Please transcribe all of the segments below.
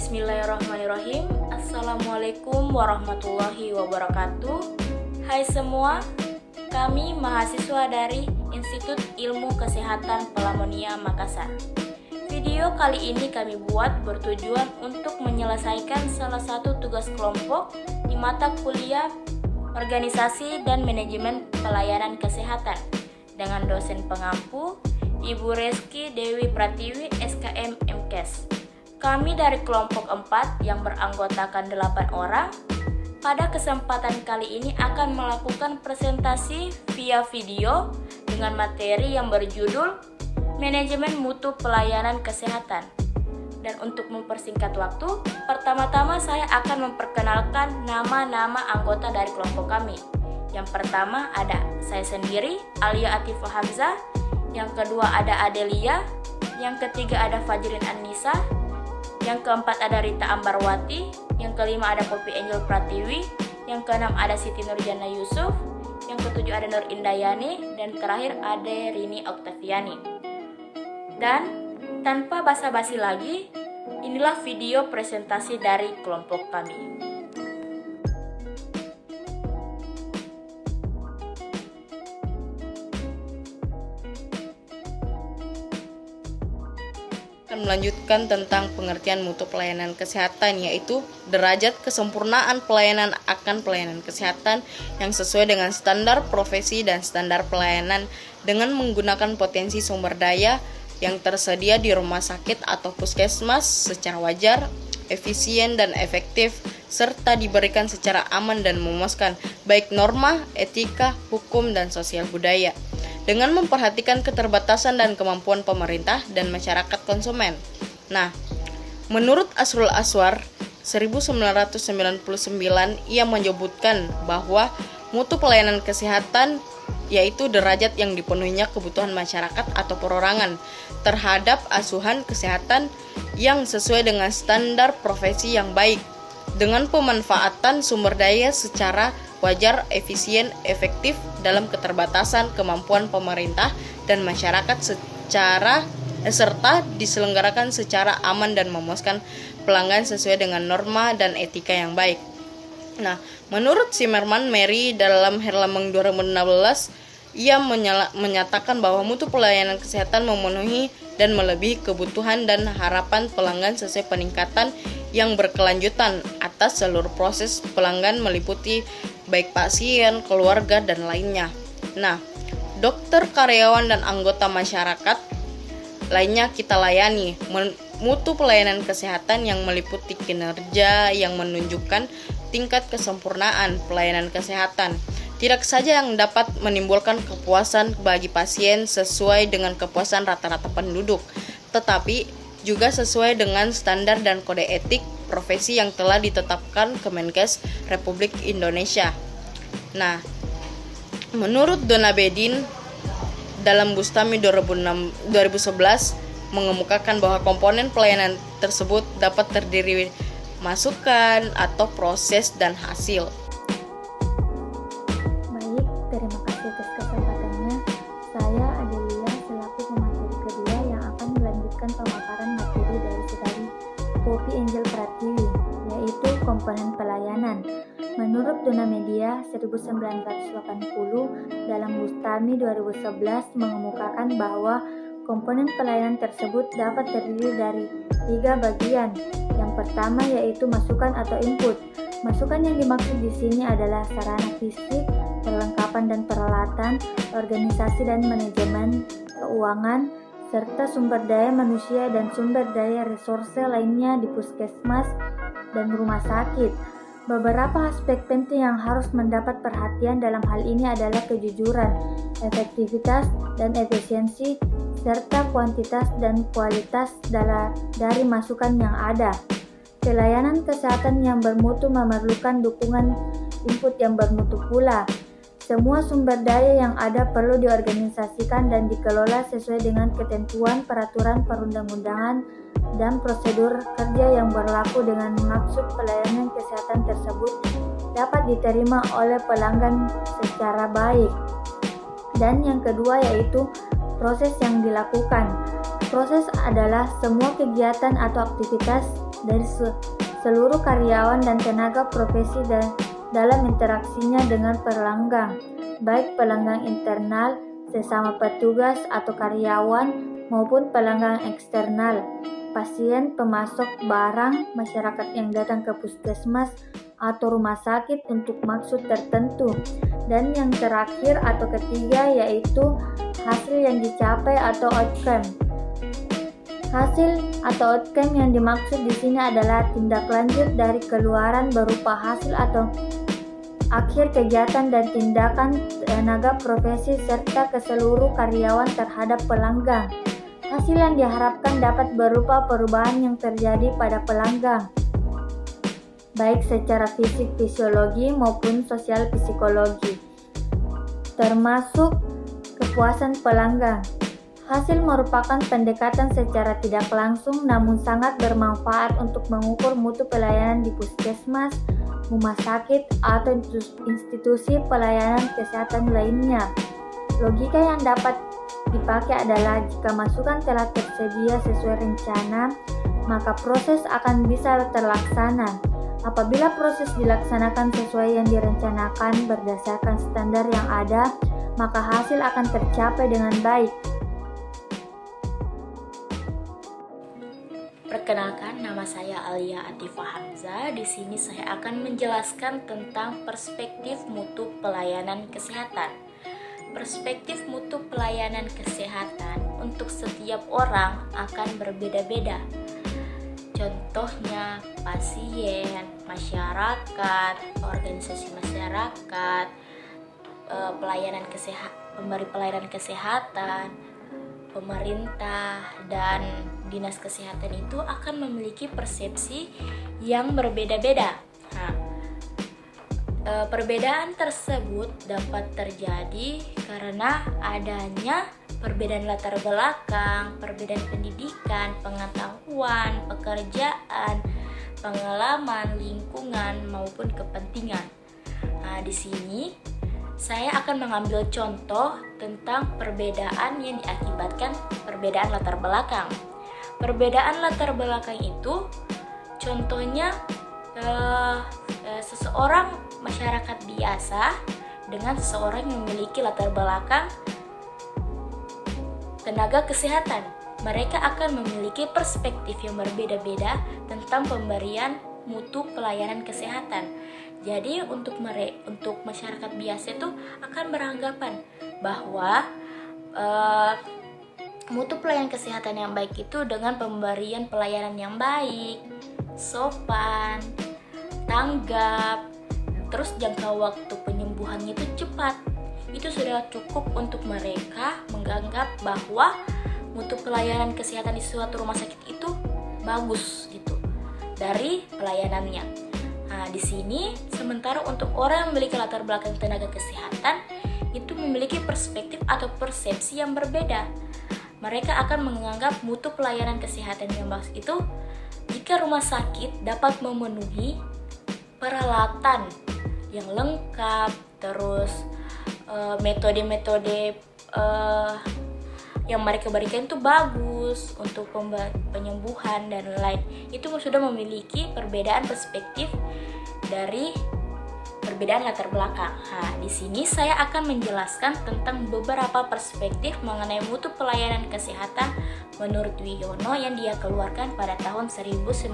Bismillahirrahmanirrahim. Assalamualaikum warahmatullahi wabarakatuh. Hai semua, kami mahasiswa dari Institut Ilmu Kesehatan Pelamonia Makassar. Video kali ini kami buat bertujuan untuk menyelesaikan salah satu tugas kelompok di mata kuliah Organisasi dan Manajemen Pelayanan Kesehatan dengan dosen pengampu Ibu Reski Dewi Pratiwi SKM MKes. Kami dari kelompok 4 yang beranggotakan 8 orang, pada kesempatan kali ini akan melakukan presentasi via video dengan materi yang berjudul Manajemen Mutu Pelayanan Kesehatan. Dan untuk mempersingkat waktu, pertama-tama saya akan memperkenalkan nama-nama anggota dari kelompok kami. Yang pertama ada saya sendiri, Alia Atifah Hamzah. Yang kedua ada Adelia. Yang ketiga ada Fajrin Anissa. Yang keempat ada Rita Ambarwati. Yang kelima ada Poppy Angel Pratiwi. Yang keenam ada Siti Nurjana Yusuf. Yang ketujuh ada Nur Indayani. Dan terakhir ada Rini Oktaviani. Dan tanpa basa-basi lagi, inilah video presentasi dari kelompok kami. Melanjutkan tentang pengertian mutu pelayanan kesehatan, yaitu derajat kesempurnaan pelayanan akan pelayanan kesehatan yang sesuai dengan standar profesi dan standar pelayanan dengan menggunakan potensi sumber daya yang tersedia di rumah sakit atau puskesmas secara wajar, efisien dan efektif, serta diberikan secara aman dan memuaskan, baik norma, etika, hukum, dan sosial budaya, dengan memperhatikan keterbatasan dan kemampuan pemerintah dan masyarakat konsumen. Nah, menurut Asrul Aswar 1999, ia menyebutkan bahwa mutu pelayanan kesehatan yaitu derajat yang dipenuhinya kebutuhan masyarakat atau perorangan terhadap asuhan kesehatan yang sesuai dengan standar profesi yang baik, dengan pemanfaatan sumber daya secara wajar, efisien, efektif dalam keterbatasan kemampuan pemerintah dan masyarakat serta diselenggarakan secara aman dan memuaskan pelanggan sesuai dengan norma dan etika yang baik. Nah, menurut Zimmerman Mary dalam Herlameng 2016, ia menyatakan bahwa mutu pelayanan kesehatan memenuhi dan melebihi kebutuhan dan harapan pelanggan sesuai peningkatan yang berkelanjutan atas seluruh proses pelanggan meliputi baik pasien, keluarga, dan lainnya. Nah, dokter, karyawan, dan anggota masyarakat lainnya kita layani. Mutu pelayanan kesehatan yang meliputi kinerja yang menunjukkan tingkat kesempurnaan pelayanan kesehatan. Tidak saja yang dapat menimbulkan kepuasan bagi pasien sesuai dengan kepuasan rata-rata penduduk, tetapi juga sesuai dengan standar dan kode etik profesi yang telah ditetapkan Kemenkes Republik Indonesia. Nah, menurut Donna Bedin dalam Bustami 2011 mengemukakan bahwa komponen pelayanan tersebut dapat terdiri masukan atau proses dan hasil. Baik, terima kasih atas kesempatannya. Saya Adelia selaku pemateri kedua yang akan melanjutkan pemaparan materi dari saudari Poppy Angel Pratiwi, yaitu komponen pelayanan. Menurut Dona Media 1980 dalam Bustami 2011 mengemukakan bahwa komponen pelayanan tersebut dapat terdiri dari 3 bagian. Yang pertama yaitu masukan atau input. Masukan yang dimaksud di sini adalah sarana fisik, perlengkapan dan peralatan, organisasi dan manajemen, keuangan, serta sumber daya manusia dan sumber daya resource lainnya di puskesmas dan rumah sakit. Beberapa aspek penting yang harus mendapat perhatian dalam hal ini adalah kejujuran, efektivitas dan efisiensi, serta kuantitas dan kualitas dari masukan yang ada. Pelayanan kesehatan yang bermutu memerlukan dukungan input yang bermutu pula. Semua sumber daya yang ada perlu diorganisasikan dan dikelola sesuai dengan ketentuan peraturan perundang-undangan dan prosedur kerja yang berlaku dengan maksud pelayanan kesehatan tersebut dapat diterima oleh pelanggan secara baik. Dan yang kedua yaitu proses yang dilakukan. Proses adalah semua kegiatan atau aktivitas dari seluruh karyawan dan tenaga profesi dalam interaksinya dengan pelanggan, baik pelanggan internal, sesama petugas atau karyawan, maupun pelanggan eksternal, pasien, pemasok barang, masyarakat yang datang ke puskesmas atau rumah sakit untuk maksud tertentu. Dan yang terakhir atau ketiga yaitu hasil yang dicapai atau outcome. Hasil atau outcome yang dimaksud di sini adalah tindak lanjut dari keluaran berupa hasil atau akhir kegiatan dan tindakan tenaga profesi serta keseluruh karyawan terhadap pelanggan. Hasil yang diharapkan dapat berupa perubahan yang terjadi pada pelanggan, baik secara fisik fisiologi maupun sosial psikologi, termasuk kepuasan pelanggan. Hasil merupakan pendekatan secara tidak langsung namun sangat bermanfaat untuk mengukur mutu pelayanan di puskesmas, rumah sakit, atau institusi pelayanan kesehatan lainnya. Logika yang dapat dipakai adalah jika masukan telah tersedia sesuai rencana, maka proses akan bisa terlaksana. Apabila proses dilaksanakan sesuai yang direncanakan berdasarkan standar yang ada, maka hasil akan tercapai dengan baik. Perkenalkan, nama saya Alia Atifah Hamzah. Di sini saya akan menjelaskan tentang perspektif mutu pelayanan kesehatan. Perspektif mutu pelayanan kesehatan untuk setiap orang akan berbeda-beda. Contohnya pasien, masyarakat, organisasi masyarakat, pemberi pelayanan kesehatan, pemerintah, dan dinas kesehatan itu akan memiliki persepsi yang berbeda-beda. Perbedaan tersebut dapat terjadi karena adanya perbedaan latar belakang, perbedaan pendidikan, pengetahuan, pekerjaan, pengalaman, lingkungan, maupun kepentingan. Di sini saya akan mengambil contoh tentang perbedaan yang diakibatkan perbedaan latar belakang. Perbedaan latar belakang itu contohnya seseorang masyarakat biasa dengan seseorang yang memiliki latar belakang tenaga kesehatan. Mereka akan memiliki perspektif yang berbeda-beda tentang pemberian mutu pelayanan kesehatan. Jadi untuk masyarakat biasa itu akan beranggapan bahwa mutu pelayanan kesehatan yang baik itu dengan pemberian pelayanan yang baik, sopan, tanggap, terus jangka waktu penyembuhannya itu cepat. Itu sudah cukup untuk mereka menganggap bahwa mutu pelayanan kesehatan di suatu rumah sakit itu bagus gitu dari pelayanannya. Di sini sementara untuk orang yang memiliki latar belakang tenaga kesehatan itu memiliki perspektif atau persepsi yang berbeda. Mereka akan menganggap mutu pelayanan kesehatan yang bagus itu jika rumah sakit dapat memenuhi peralatan yang lengkap, terus metode-metode yang mereka berikan itu bagus untuk penyembuhan dan lain. Itu sudah memiliki perbedaan perspektif dari perbedaan latar belakang. Di sini saya akan menjelaskan tentang beberapa perspektif mengenai mutu pelayanan kesehatan menurut Wiono yang dia keluarkan pada tahun 1999.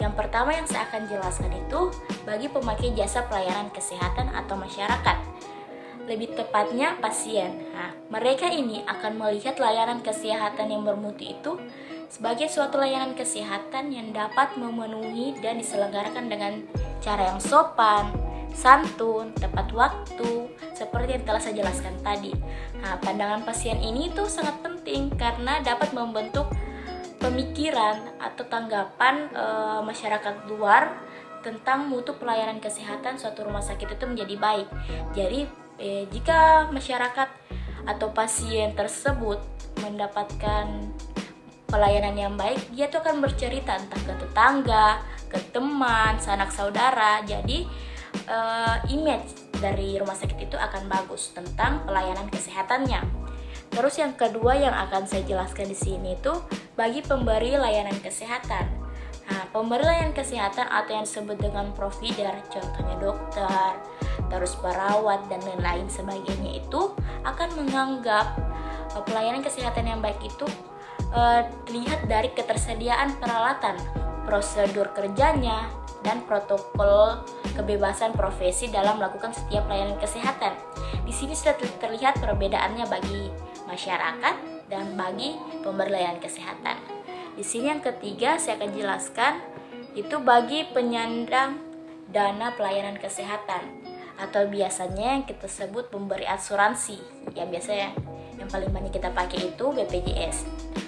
Yang pertama yang saya akan jelaskan itu bagi pemakai jasa pelayanan kesehatan atau masyarakat. Lebih tepatnya pasien. Mereka ini akan melihat layanan kesehatan yang bermutu itu sebagai suatu layanan kesehatan yang dapat memenuhi dan diselenggarakan dengan cara yang sopan, santun, tepat waktu, seperti yang telah saya jelaskan tadi. Pandangan pasien ini tuh sangat penting karena dapat membentuk pemikiran atau tanggapan masyarakat luar tentang mutu pelayanan kesehatan suatu rumah sakit itu menjadi baik. Jadi jika masyarakat atau pasien tersebut mendapatkan pelayanan yang baik, dia tuh akan bercerita entah ke tetangga, ke teman, sanak saudara. Jadi image dari rumah sakit itu akan bagus tentang pelayanan kesehatannya. Terus yang kedua yang akan saya jelaskan di sini itu bagi pemberi layanan kesehatan. Nah, pemberi layanan kesehatan atau yang disebut dengan provider, contohnya dokter, terus perawat dan lain-lain sebagainya itu akan menganggap pelayanan kesehatan yang baik itu dilihat dari ketersediaan peralatan, prosedur kerjanya, dan protokol kebebasan profesi dalam melakukan setiap pelayanan kesehatan. Di sini sudah terlihat perbedaannya bagi masyarakat dan bagi pemberi layanan kesehatan. Di sini yang ketiga saya akan jelaskan itu bagi penyandang dana pelayanan kesehatan atau biasanya yang kita sebut pemberi asuransi. Ya biasanya yang paling banyak kita pakai itu BPJS.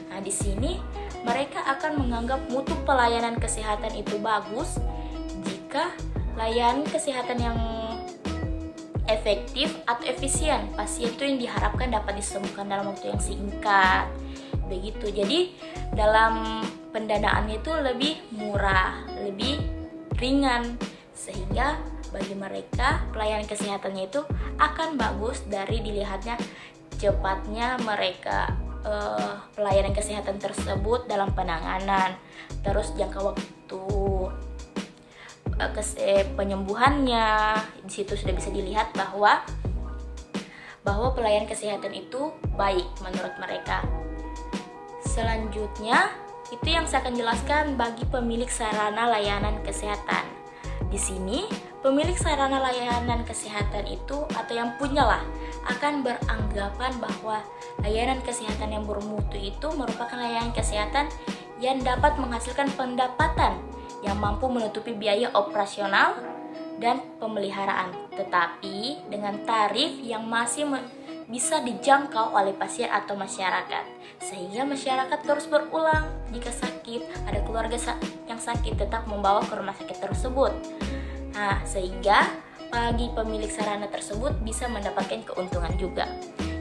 Nah, di sini mereka akan menganggap mutu pelayanan kesehatan itu bagus jika layanan kesehatan yang efektif atau efisien, pasien itu yang diharapkan dapat disembuhkan dalam waktu yang singkat. Begitu. Jadi dalam pendanaannya itu lebih murah, lebih ringan, sehingga bagi mereka pelayanan kesehatannya itu akan bagus dari dilihatnya cepatnya mereka pelayanan kesehatan tersebut dalam penanganan, terus jangka waktu penyembuhannya. Di situ sudah bisa dilihat bahwa pelayanan kesehatan itu baik menurut mereka. Selanjutnya itu yang saya akan jelaskan bagi pemilik sarana layanan kesehatan. Di sini pemilik sarana layanan kesehatan itu atau yang punyalah akan beranggapan bahwa layanan kesehatan yang bermutu itu merupakan layanan kesehatan yang dapat menghasilkan pendapatan yang mampu menutupi biaya operasional dan pemeliharaan, tetapi dengan tarif yang masih bisa dijangkau oleh pasien atau masyarakat, sehingga masyarakat terus berulang jika sakit, ada keluarga yang sakit tetap membawa ke rumah sakit tersebut. Nah, sehingga bagi pemilik sarana tersebut bisa mendapatkan keuntungan juga.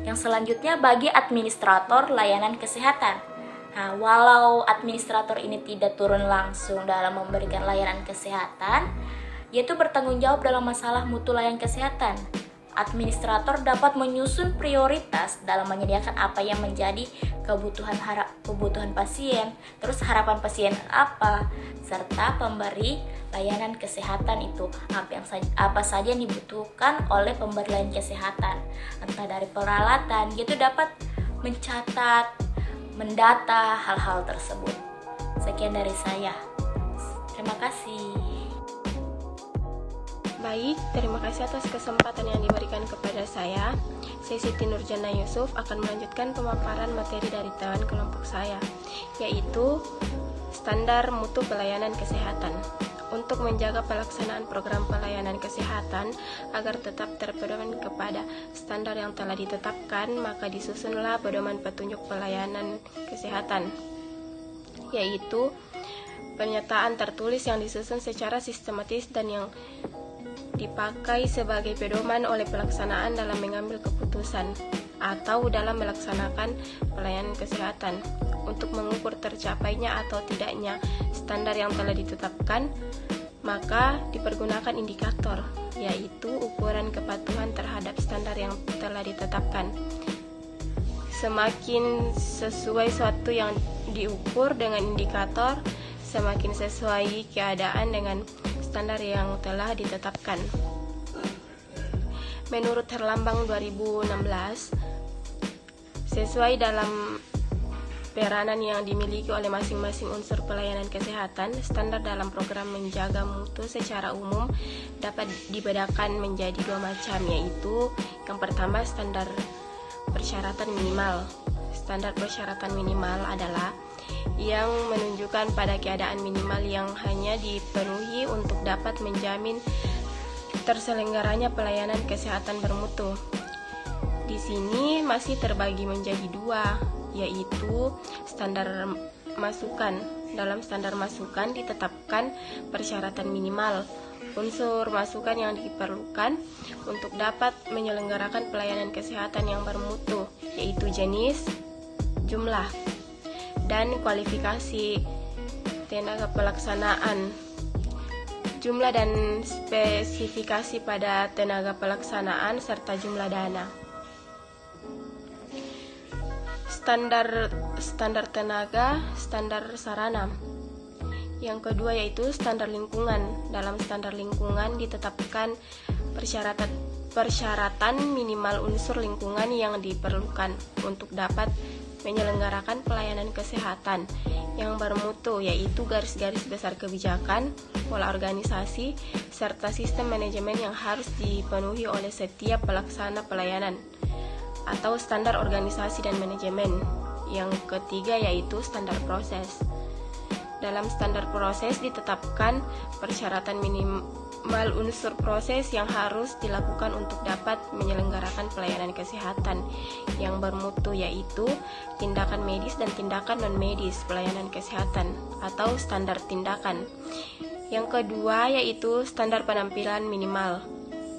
Yang selanjutnya bagi administrator layanan kesehatan. Nah, walau administrator ini tidak turun langsung dalam memberikan layanan kesehatan, yaitu bertanggung jawab dalam masalah mutu layanan kesehatan. Administrator dapat menyusun prioritas dalam menyediakan apa yang menjadi kebutuhan pasien, terus harapan pasien apa, serta pemberi layanan kesehatan itu apa saja yang dibutuhkan oleh pemberi layanan kesehatan, entah dari peralatan, yaitu dapat mencatat, mendata hal-hal tersebut. Sekian dari saya. Terima kasih. Baik, terima kasih atas kesempatan yang diberikan kepada saya. Saya Siti Nurjana Yusuf akan melanjutkan pemaparan materi dari teman kelompok saya, yaitu standar mutu pelayanan kesehatan. Untuk menjaga pelaksanaan program pelayanan kesehatan agar tetap terpedoman kepada standar yang telah ditetapkan, maka disusunlah pedoman petunjuk pelayanan kesehatan, yaitu pernyataan tertulis yang disusun secara sistematis dan yang dipakai sebagai pedoman oleh pelaksanaan dalam mengambil keputusan atau dalam melaksanakan pelayanan kesehatan. Untuk mengukur tercapainya atau tidaknya standar yang telah ditetapkan, maka dipergunakan indikator, yaitu ukuran kepatuhan terhadap standar yang telah ditetapkan. Semakin sesuai suatu yang diukur dengan indikator, semakin sesuai keadaan dengan standar yang telah ditetapkan. Menurut Herlambang 2016, sesuai dalam peranan yang dimiliki oleh masing-masing unsur pelayanan kesehatan, standar dalam program menjaga mutu secara umum dapat dibedakan menjadi dua macam, yaitu yang pertama standar persyaratan minimal. Standar persyaratan minimal adalah yang menunjukkan pada keadaan minimal yang hanya dipenuhi untuk dapat menjamin terselenggaranya pelayanan kesehatan bermutu. Di sini masih terbagi menjadi dua, yaitu standar masukan. Dalam standar masukan ditetapkan persyaratan minimal, unsur masukan yang diperlukan untuk dapat menyelenggarakan pelayanan kesehatan yang bermutu, yaitu jenis, jumlah, dan kualifikasi tenaga pelaksanaan, jumlah dan spesifikasi pada tenaga pelaksanaan, serta jumlah dana. standar tenaga, standar sarana. Yang kedua yaitu standar lingkungan. Dalam standar lingkungan ditetapkan persyaratan minimal unsur lingkungan yang diperlukan untuk dapat menyelenggarakan pelayanan kesehatan yang bermutu, yaitu garis-garis besar kebijakan, pola organisasi, serta sistem manajemen yang harus dipenuhi oleh setiap pelaksana pelayanan atau standar organisasi dan manajemen. Yang ketiga yaitu standar proses. Dalam standar proses ditetapkan persyaratan minimal unsur proses yang harus dilakukan untuk dapat menyelenggarakan pelayanan kesehatan yang bermutu, yaitu tindakan medis dan tindakan non-medis pelayanan kesehatan atau standar tindakan. Yang kedua yaitu standar penampilan minimal.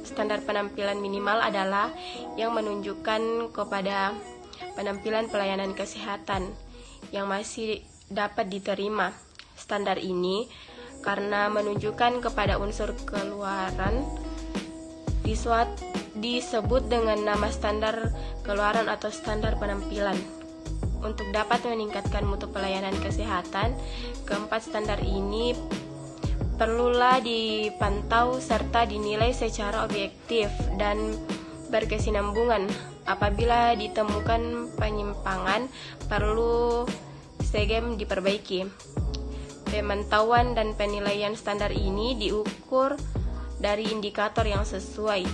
Standar penampilan minimal adalah yang menunjukkan kepada penampilan pelayanan kesehatan yang masih dapat diterima. Standar ini karena menunjukkan kepada unsur keluaran disebut dengan nama standar keluaran atau standar penampilan. Untuk dapat meningkatkan mutu pelayanan kesehatan, keempat standar ini perlulah dipantau serta dinilai secara objektif dan berkesinambungan. Apabila ditemukan penyimpangan, perlu segera diperbaiki. Pemantauan dan penilaian standar ini diukur dari indikator yang sesuai,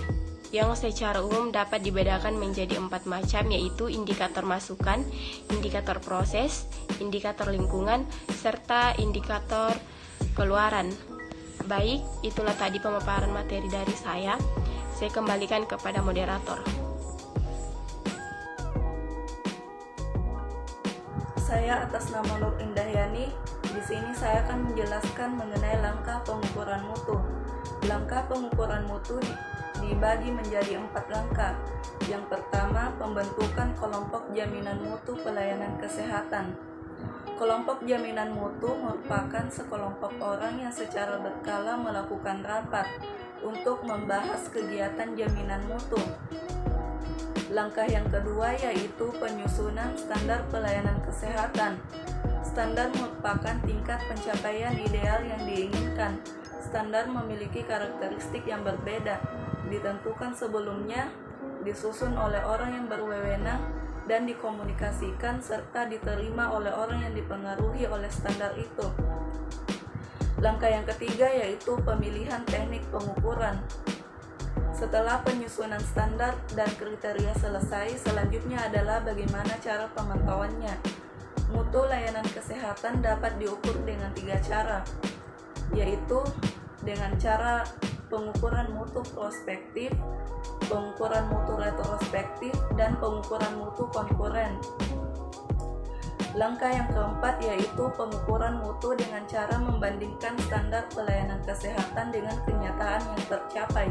yang secara umum dapat dibedakan menjadi 4 macam, yaitu indikator masukan, indikator proses, indikator lingkungan, serta indikator keluaran. Baik, itulah tadi pemaparan materi dari saya. Saya kembalikan kepada moderator. Saya atas nama Nur Indahyani. Di sini saya akan menjelaskan mengenai langkah pengukuran mutu. Langkah pengukuran mutu dibagi menjadi 4 langkah. Yang pertama, pembentukan kelompok jaminan mutu pelayanan kesehatan. Kelompok jaminan mutu merupakan sekelompok orang yang secara berkala melakukan rapat untuk membahas kegiatan jaminan mutu. Langkah yang kedua yaitu penyusunan standar pelayanan kesehatan. Standar merupakan tingkat pencapaian ideal yang diinginkan. Standar memiliki karakteristik yang berbeda, ditentukan sebelumnya, disusun oleh orang yang berwenang, dan dikomunikasikan serta diterima oleh orang yang dipengaruhi oleh standar itu. Langkah yang ketiga yaitu pemilihan teknik pengukuran. Setelah penyusunan standar dan kriteria selesai, selanjutnya adalah bagaimana cara pemantauannya. Mutu layanan kesehatan dapat diukur dengan 3 cara, yaitu dengan cara pengukuran mutu prospektif, pengukuran mutu retrospektif, dan pengukuran mutu konkuren. Langkah yang keempat yaitu pengukuran mutu dengan cara membandingkan standar pelayanan kesehatan dengan kenyataan yang tercapai.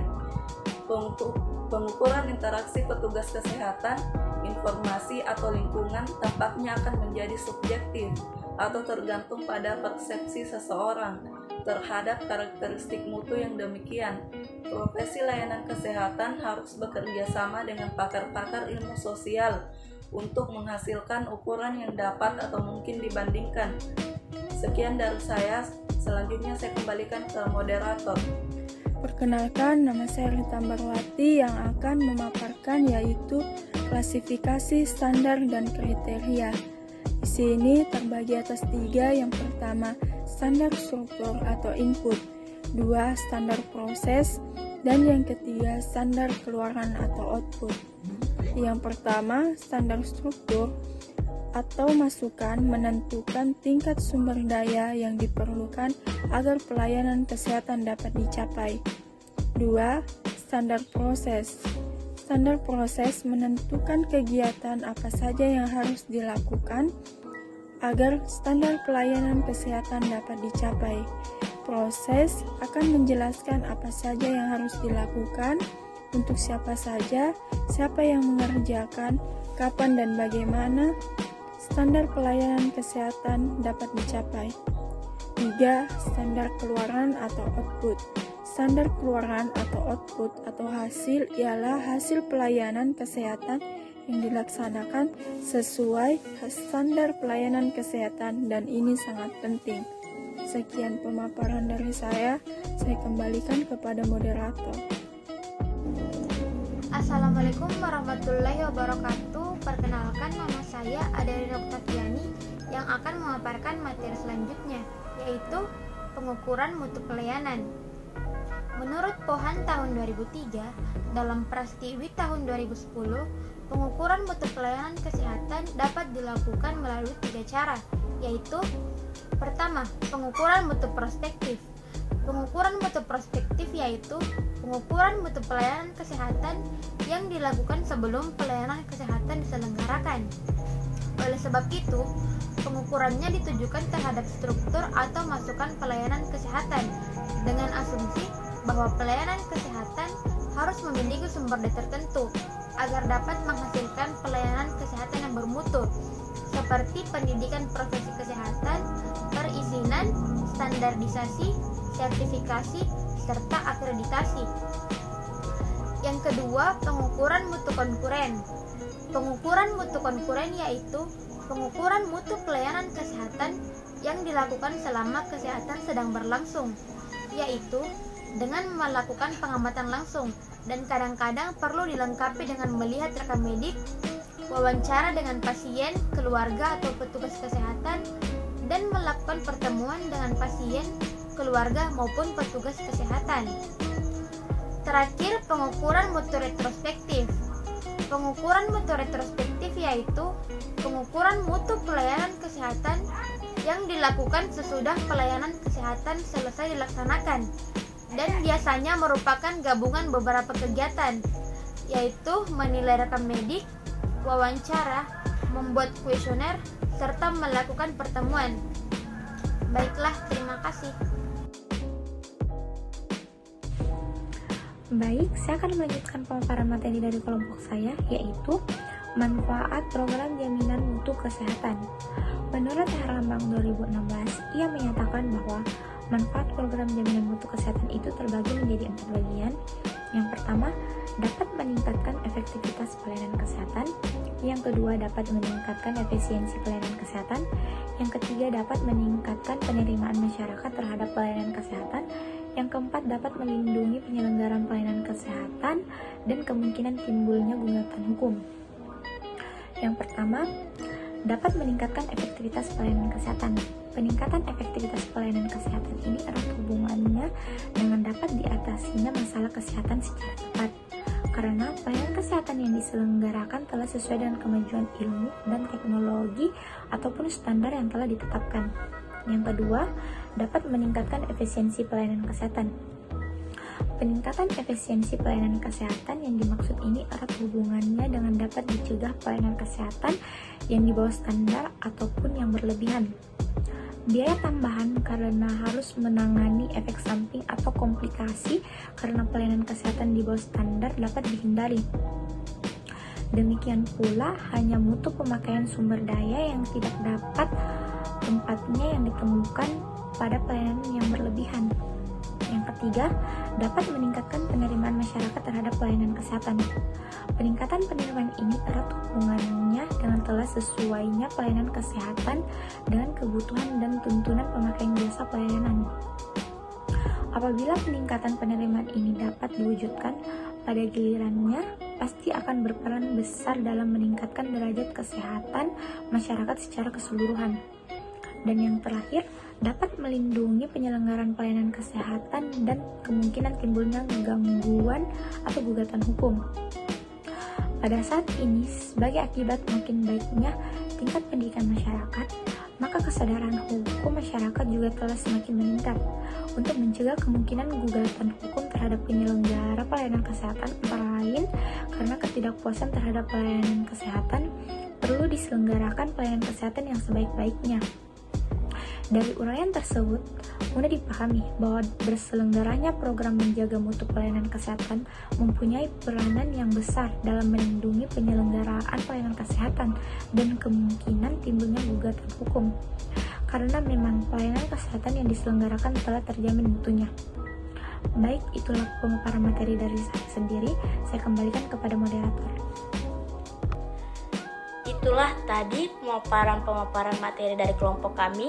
Pengukuran interaksi petugas kesehatan, informasi atau lingkungan tampaknya akan menjadi subjektif atau tergantung pada persepsi seseorang terhadap karakteristik mutu yang demikian. Profesi layanan kesehatan harus bekerja sama dengan pakar-pakar ilmu sosial untuk menghasilkan ukuran yang dapat atau mungkin dibandingkan. Sekian dari saya, selanjutnya saya kembalikan ke moderator. Perkenalkan, nama saya Rita Barwati yang akan memaparkan yaitu klasifikasi standar dan kriteria. Di sini terbagi atas 3. Yang pertama, standar struktur atau input, 2. standar proses, dan yang ketiga, standar keluaran atau output. Yang pertama, standar struktur atau masukan menentukan tingkat sumber daya yang diperlukan agar pelayanan kesehatan dapat dicapai. 2. Standar proses. Standar proses menentukan kegiatan apa saja yang harus dilakukan agar standar pelayanan kesehatan dapat dicapai. Proses akan menjelaskan apa saja yang harus dilakukan, untuk siapa saja, siapa yang mengerjakan, kapan dan bagaimana standar pelayanan kesehatan dapat dicapai. 3. Standar keluaran atau output. Standar keluaran atau output atau hasil ialah hasil pelayanan kesehatan yang dilaksanakan sesuai standar pelayanan kesehatan, dan ini sangat penting. Sekian pemaparan dari saya kembalikan kepada moderator. Assalamualaikum warahmatullahi wabarakatuh. Perkenalkan, nama saya Adari Oktaviani yang akan memaparkan materi selanjutnya, yaitu pengukuran mutu pelayanan. Menurut Pohan tahun 2003, dalam Prastiwi tahun 2010, pengukuran mutu pelayanan kesehatan dapat dilakukan melalui 3 cara, yaitu: pertama, pengukuran mutu prospektif. Pengukuran mutu prospektif yaitu pengukuran mutu pelayanan kesehatan yang dilakukan sebelum pelayanan kesehatan diselenggarakan. Oleh sebab itu, pengukurannya ditujukan terhadap struktur atau masukan pelayanan kesehatan dengan asumsi bahwa pelayanan kesehatan harus memiliki sumber daya tertentu agar dapat menghasilkan pelayanan kesehatan yang bermutu, seperti pendidikan profesi kesehatan, perizinan, standarisasi, sertifikasi, serta akreditasi. Yang kedua, pengukuran mutu konkuren. Pengukuran mutu konkuren yaitu pengukuran mutu pelayanan kesehatan yang dilakukan selama kesehatan sedang berlangsung, yaitu dengan melakukan pengamatan langsung dan kadang-kadang perlu dilengkapi dengan melihat rekam medik, wawancara dengan pasien, keluarga atau petugas kesehatan, dan melakukan pertemuan dengan pasien, keluarga maupun petugas kesehatan. Terakhir, pengukuran mutu retrospektif. Pengukuran mutu retrospektif yaitu pengukuran mutu pelayanan kesehatan yang dilakukan sesudah pelayanan kesehatan selesai dilaksanakan dan biasanya merupakan gabungan beberapa kegiatan, yaitu menilai rekam medik, wawancara, membuat kuesioner, serta melakukan pertemuan. Baiklah, terima kasih. Baik, saya akan melanjutkan pemaparan materi dari kelompok saya, yaitu manfaat program jaminan mutu kesehatan. Menurut Herlambang 2016, ia menyatakan bahwa manfaat program jaminan mutu kesehatan itu terbagi menjadi 4 bagian. Yang pertama, dapat meningkatkan efektivitas pelayanan kesehatan. Yang kedua, dapat meningkatkan efisiensi pelayanan kesehatan. Yang ketiga, dapat meningkatkan penerimaan masyarakat terhadap pelayanan kesehatan. Yang keempat, dapat melindungi penyelenggaraan pelayanan kesehatan dan kemungkinan timbulnya gugatan hukum. Yang pertama, dapat meningkatkan efektivitas pelayanan kesehatan. Peningkatan efektivitas pelayanan kesehatan ini erat hubungannya dengan dapat diatasinya masalah kesehatan secara cepat, karena pelayanan kesehatan yang diselenggarakan telah sesuai dengan kemajuan ilmu dan teknologi ataupun standar yang telah ditetapkan. Yang kedua, dapat meningkatkan efisiensi pelayanan kesehatan. Peningkatan efisiensi pelayanan kesehatan yang dimaksud ini erat hubungannya dengan dapat dicegah pelayanan kesehatan yang di bawah standar ataupun yang berlebihan. Biaya tambahan karena harus menangani efek samping atau komplikasi karena pelayanan kesehatan di bawah standar dapat dihindari. Demikian pula hanya mutu pemakaian sumber daya yang tidak dapat tempatnya yang ditemukan pada pelayanan yang berlebihan. Yang ketiga, dapat meningkatkan penerimaan masyarakat terhadap pelayanan kesehatan. Peningkatan penerimaan ini erat hubungannya dengan telah sesuainya pelayanan kesehatan dengan kebutuhan dan tuntunan pemakaian jasa pelayanan. Apabila peningkatan penerimaan ini dapat diwujudkan, pada gilirannya pasti akan berperan besar dalam meningkatkan derajat kesehatan masyarakat secara keseluruhan. Dan yang terakhir, dapat melindungi penyelenggaraan pelayanan kesehatan dan kemungkinan timbulnya gangguan atau gugatan hukum. Pada saat ini, sebagai akibat makin baiknya tingkat pendidikan masyarakat, maka kesadaran hukum masyarakat juga telah semakin meningkat. Untuk mencegah kemungkinan gugatan hukum terhadap penyelenggara pelayanan kesehatan, antara lain karena ketidakpuasan terhadap pelayanan kesehatan, perlu diselenggarakan pelayanan kesehatan yang sebaik-baiknya. Dari uraian tersebut, mudah dipahami bahwa berselenggaranya program menjaga mutu pelayanan kesehatan mempunyai peranan yang besar dalam melindungi penyelenggaraan pelayanan kesehatan dan kemungkinan timbulnya gugatan hukum, karena memang pelayanan kesehatan yang diselenggarakan telah terjamin mutunya. Baik, itulah pemaparan materi dari saya sendiri. Saya kembalikan kepada moderator. Itulah tadi pemaparan materi dari kelompok kami.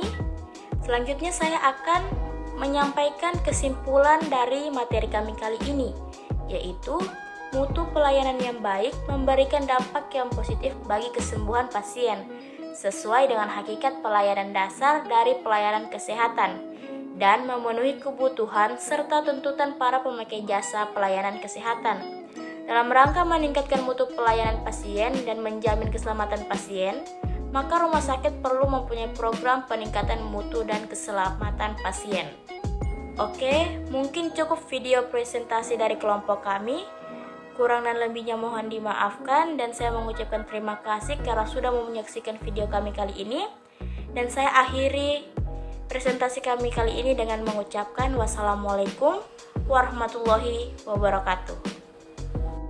Selanjutnya saya akan menyampaikan kesimpulan dari materi kami kali ini, yaitu mutu pelayanan yang baik memberikan dampak yang positif bagi kesembuhan pasien, sesuai dengan hakikat pelayanan dasar dari pelayanan kesehatan, dan memenuhi kebutuhan serta tuntutan para pemakai jasa pelayanan kesehatan. Dalam rangka meningkatkan mutu pelayanan pasien dan menjamin keselamatan pasien, maka rumah sakit perlu mempunyai program peningkatan mutu dan keselamatan pasien. Oke, mungkin cukup video presentasi dari kelompok kami. Kurang dan lebihnya mohon dimaafkan, dan saya mengucapkan terima kasih karena sudah menyaksikan video kami kali ini. Dan saya akhiri presentasi kami kali ini dengan mengucapkan wassalamualaikum warahmatullahi wabarakatuh.